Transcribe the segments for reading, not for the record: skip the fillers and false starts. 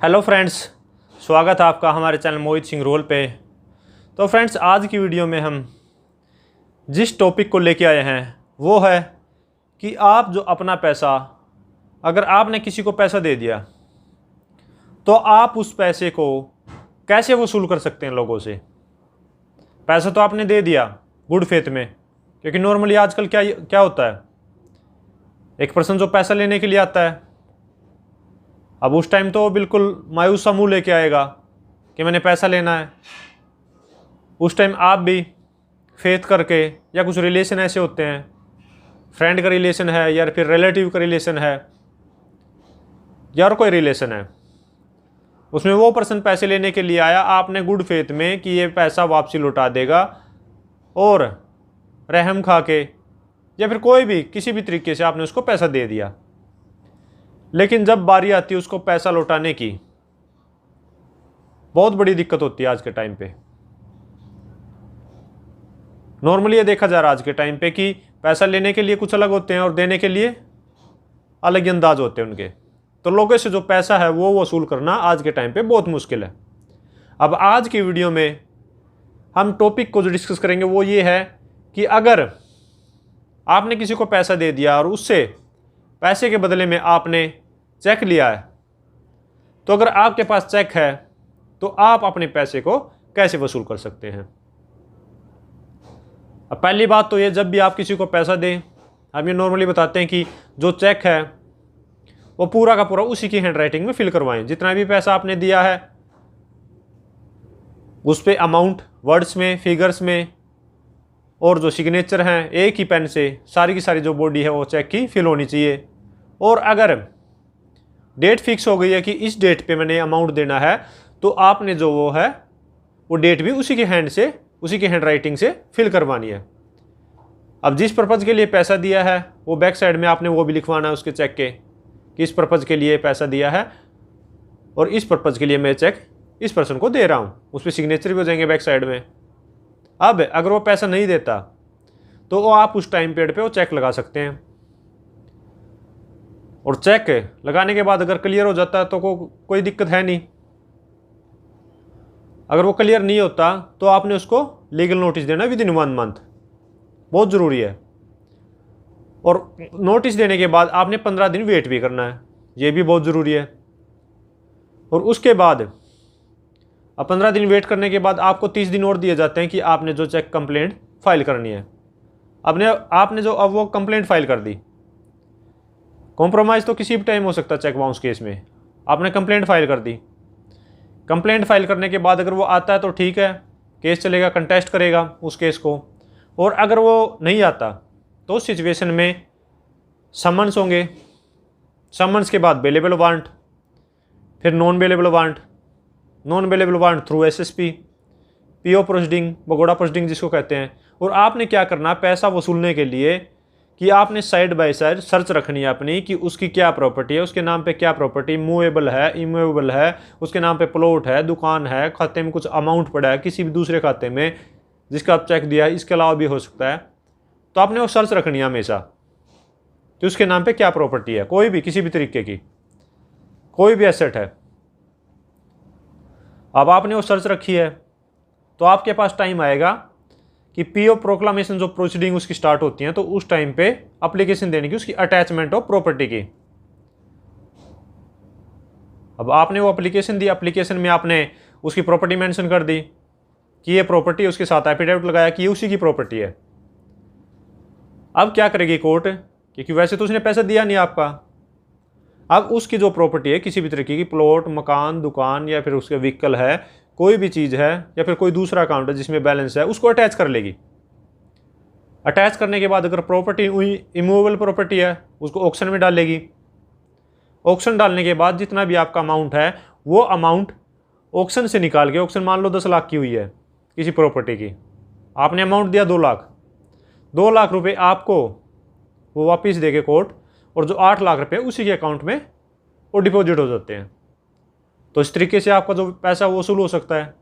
Hello friends, स्वागत है आपका हमारे चैनल मोहित सिंह रोल पे। तो फ्रेंड्स, आज की वीडियो में हम जिस टॉपिक को लेके आए हैं वो है कि आप जो अपना पैसा, अगर आपने किसी को पैसा दे दिया तो आप उस पैसे को कैसे वसूल कर सकते हैं लोगों से। पैसा तो आपने दे दिया गुड फेथ में, क्योंकि नॉर्मली आजकल क्या क्या होता है, एक पर्सन जो पैसा लेने के लिए आता है, अब उस टाइम तो बिल्कुल मायूस सा मुँह लेके आएगा कि मैंने पैसा लेना है। उस टाइम आप भी फेथ करके, या कुछ रिलेशन ऐसे होते हैं, फ्रेंड का रिलेशन है या फिर रिलेटिव का रिलेशन है या और कोई रिलेशन है, उसमें वो पर्सन पैसे लेने के लिए आया, आपने गुड फेथ में कि ये पैसा वापसी लौटा देगा और रहम खा के या फिर कोई भी किसी भी तरीके से आपने उसको पैसा दे दिया। लेकिन जब बारी आती है उसको पैसा लौटाने की, बहुत बड़ी दिक्कत होती है आज के टाइम पे। नॉर्मली ये देखा जा रहा है आज के टाइम पे कि पैसा लेने के लिए कुछ अलग होते हैं और देने के लिए अलग ही अंदाज होते हैं उनके। तो लोगों से जो पैसा है वो वसूल करना आज के टाइम पे बहुत मुश्किल है। अब आज की वीडियो में हम टॉपिक को जो डिस्कस करेंगे वो ये है कि अगर आपने किसी को पैसा दे दिया और उससे पैसे के बदले में आपने चेक लिया है, तो अगर आपके पास चेक है तो आप अपने पैसे को कैसे वसूल कर सकते हैं। अब पहली बात तो ये, जब भी आप किसी को पैसा दें, हम ये नॉर्मली बताते हैं कि जो चेक है वो पूरा का पूरा उसी की हैंडराइटिंग में फिल करवाएं। जितना भी पैसा आपने दिया है उस पर अमाउंट वर्ड्स में, फिगर्स में, और जो सिग्नेचर हैं एक ही पेन से सारी की सारी जो बॉडी है वो चेक की फिल होनी चाहिए। और अगर डेट फिक्स हो गई है कि इस डेट पे मैंने अमाउंट देना है, तो आपने जो वो है वो डेट भी उसी के हैंड से, उसी की हैंड राइटिंग से फिल करवानी है। अब जिस पर्पज़ के लिए पैसा दिया है वो बैक साइड में आपने वो भी लिखवाना है उसके चेक के कि इस पर्पज़ के लिए पैसा दिया है और इस पर्पज़ के लिए मैं चेक इस पर्सन को दे रहा हूँ। उस पर सिग्नेचर भी हो जाएंगे बैक साइड में। अब अगर वो पैसा नहीं देता तो वो आप उस टाइम पीरियड पे वो चेक लगा सकते हैं, और चेक लगाने के बाद अगर क्लियर हो जाता है तो कोई दिक्कत है नहीं। अगर वो क्लियर नहीं होता तो आपने उसको लीगल नोटिस देना विद इन 1 मंथ, बहुत ज़रूरी है। और नोटिस देने के बाद आपने 15 दिन वेट भी करना है, ये भी बहुत ज़रूरी है। और उसके बाद अब 15 दिन वेट करने के बाद आपको 30 दिन और दिए जाते हैं कि आपने जो चेक कंप्लेंट फाइल करनी है। आपने जो अब वो कंप्लेंट फाइल कर दी, कॉम्प्रोमाइज़ तो किसी भी टाइम हो सकता है चेक बाउंस केस में। आपने कंप्लेंट फाइल कर दी, कंप्लेंट फाइल करने के बाद अगर वो आता है तो ठीक है, केस चलेगा, कंटेस्ट करेगा उस केस को। और अगर वो नहीं आता तो उस सिचुएशन में समन्स होंगे, समन्स के बाद बेलेबल वारंट, फिर non bailable warrant, non bailable warrant through SSP, PO proceeding, भगोड़ा प्रोसीडिंग जिसको कहते हैं। और आपने क्या करना, पैसा वसूलने के लिए कि आपने साइड बाय साइड सर्च रखनी है अपनी कि उसकी क्या प्रॉपर्टी है, उसके नाम पे क्या प्रॉपर्टी, मूवेबल है, इमूवेबल है, उसके नाम पे प्लॉट है, दुकान है, खाते में कुछ अमाउंट पड़ा है किसी भी दूसरे खाते में जिसका आप चेक दिया है, इसके अलावा भी हो सकता है। तो आपने वो सर्च रखनी है हमेशा कि उसके नाम पे क्या प्रॉपर्टी है, कोई भी किसी भी तरीके की कोई भी एसेट है। अब आपने वो सर्च रखी है तो आपके पास टाइम आएगा कि पीओ प्रोक्लामेशन जो प्रोसीडिंग उसकी स्टार्ट होती है, तो उस टाइम पे एप्लीकेशन देने की उसकी अटैचमेंट ऑफ प्रॉपर्टी की। अब आपने वो एप्लीकेशन दी, एप्लीकेशन में आपने उसकी प्रॉपर्टी मेंशन कर दी कि ये प्रॉपर्टी, उसके साथ एफिडेविट लगाया कि ये उसी की प्रॉपर्टी है। अब क्या करेगी कोर्ट, क्योंकि वैसे तो उसने पैसा दिया नहीं आपका, अब उसकी जो प्रॉपर्टी है किसी भी तरीके की, प्लॉट, मकान, दुकान या फिर उसके व्हीकल है, कोई भी चीज़ है या फिर कोई दूसरा अकाउंट है जिसमें बैलेंस है, उसको अटैच कर लेगी। अटैच करने के बाद अगर प्रॉपर्टी इमूवेबल प्रॉपर्टी है उसको ऑक्शन में डालेगी। ऑक्शन डालने के बाद जितना भी आपका अमाउंट है वो अमाउंट ऑक्शन से निकाल के, ऑक्शन मान लो 10 लाख की हुई है किसी प्रॉपर्टी की, आपने अमाउंट दिया 2 लाख, 2 लाख रुपये आपको वो वापस देके कोर्ट, और जो 8 लाख रुपये उसी के अकाउंट में वो डिपॉजिट हो जाते हैं। तो इस तरीके से आपका जो पैसा वसूल हो सकता है।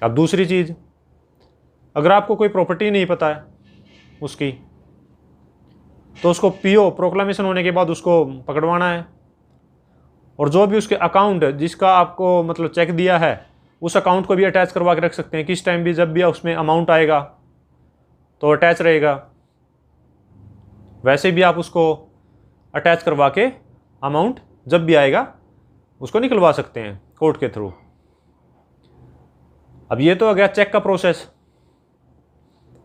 अब दूसरी चीज़, अगर आपको कोई प्रॉपर्टी नहीं पता है उसकी, तो उसको पीओ प्रोक्लामेशन होने के बाद उसको पकड़वाना है और जो भी उसके अकाउंट जिसका आपको मतलब चेक दिया है उस अकाउंट को भी अटैच करवा के रख सकते हैं। किस टाइम भी जब भी उसमें अमाउंट आएगा तो अटैच रहेगा। वैसे भी आप उसको अटैच करवा के अमाउंट जब भी आएगा उसको निकलवा सकते हैं कोर्ट के थ्रू। अब ये तो हो गया चेक का प्रोसेस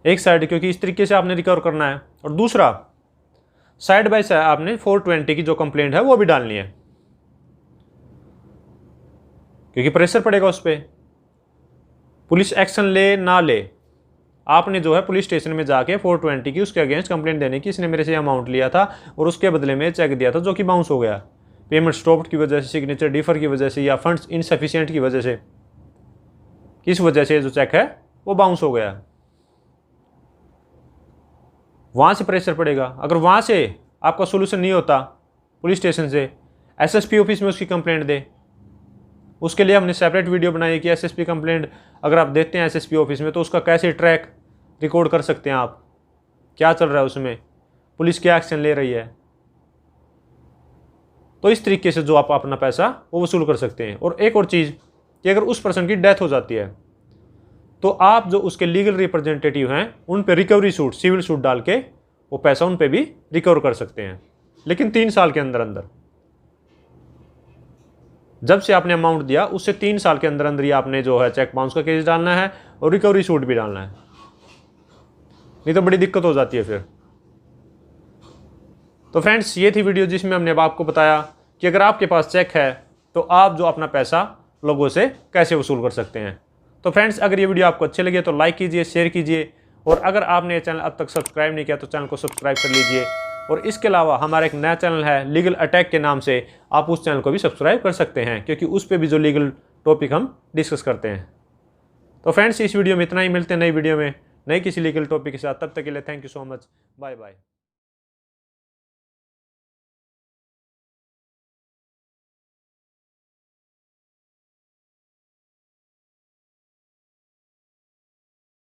एक साइड, क्योंकि इस तरीके से आपने रिकवर करना है। और दूसरा साइड बाय साइड आपने 420 की जो कंप्लेंट है वो भी डालनी है, क्योंकि प्रेशर पड़ेगा उस पर। पुलिस एक्शन ले ना ले, आपने जो है पुलिस स्टेशन में जाके 420 की उसके अगेंस्ट कंप्लेंट देने की, इसने मेरे से अमाउंट लिया था और उसके बदले में चेक दिया था जो कि बाउंस हो गया, पेमेंट स्टॉप्ड की वजह से, सिग्नेचर डिफर की वजह से, या फंड्स इनसफिशिएंट की वजह से, किस वजह से जो चेक है वो बाउंस हो गया। वहाँ से प्रेशर पड़ेगा। अगर वहाँ से आपका सोल्यूशन नहीं होता पुलिस स्टेशन से, एसएसपी ऑफिस में उसकी कंप्लेंट दे। उसके लिए हमने सेपरेट वीडियो बनाई है कि एसएसपी कंप्लेंट अगर आप देते हैं एसएसपी ऑफिस में तो उसका कैसे ट्रैक रिकॉर्ड कर सकते हैं आप, क्या चल रहा है उसमें, पुलिस क्या एक्शन ले रही है। तो इस तरीके से जो आप अपना पैसा वो वसूल कर सकते हैं। और एक और चीज़ कि अगर उस पर्सन की डेथ हो जाती है तो आप जो उसके लीगल रिप्रेजेंटेटिव हैं उन पे रिकवरी सूट, सिविल सूट डाल के वो पैसा उन पे भी रिकवर कर सकते हैं, लेकिन 3 साल के अंदर अंदर। जब से आपने अमाउंट दिया उससे 3 साल के अंदर अंदर ही आपने जो है चेक बाउंस का केस डालना है और रिकवरी सूट भी डालना है, नहीं तो बड़ी दिक्कत हो जाती है फिर। तो फ्रेंड्स ये थी वीडियो जिसमें हमने अब आपको बताया कि अगर आपके पास चेक है तो आप जो अपना पैसा लोगों से कैसे वसूल कर सकते हैं। तो फ्रेंड्स अगर ये वीडियो आपको अच्छे लगे तो लाइक कीजिए, शेयर कीजिए, और अगर आपने ये चैनल अब तक सब्सक्राइब नहीं किया तो चैनल को सब्सक्राइब कर लीजिए। और इसके अलावा हमारा एक नया चैनल है लीगल अटैक के नाम से, आप उस चैनल को भी सब्सक्राइब कर सकते हैं, क्योंकि उस पर भी जो लीगल टॉपिक हम डिस्कस करते हैं। तो फ्रेंड्स इस वीडियो में इतना ही, मिलते हैं नई वीडियो में नई किसी लीगल टॉपिक के साथ। तब तक के लिए thank you so much, bye bye.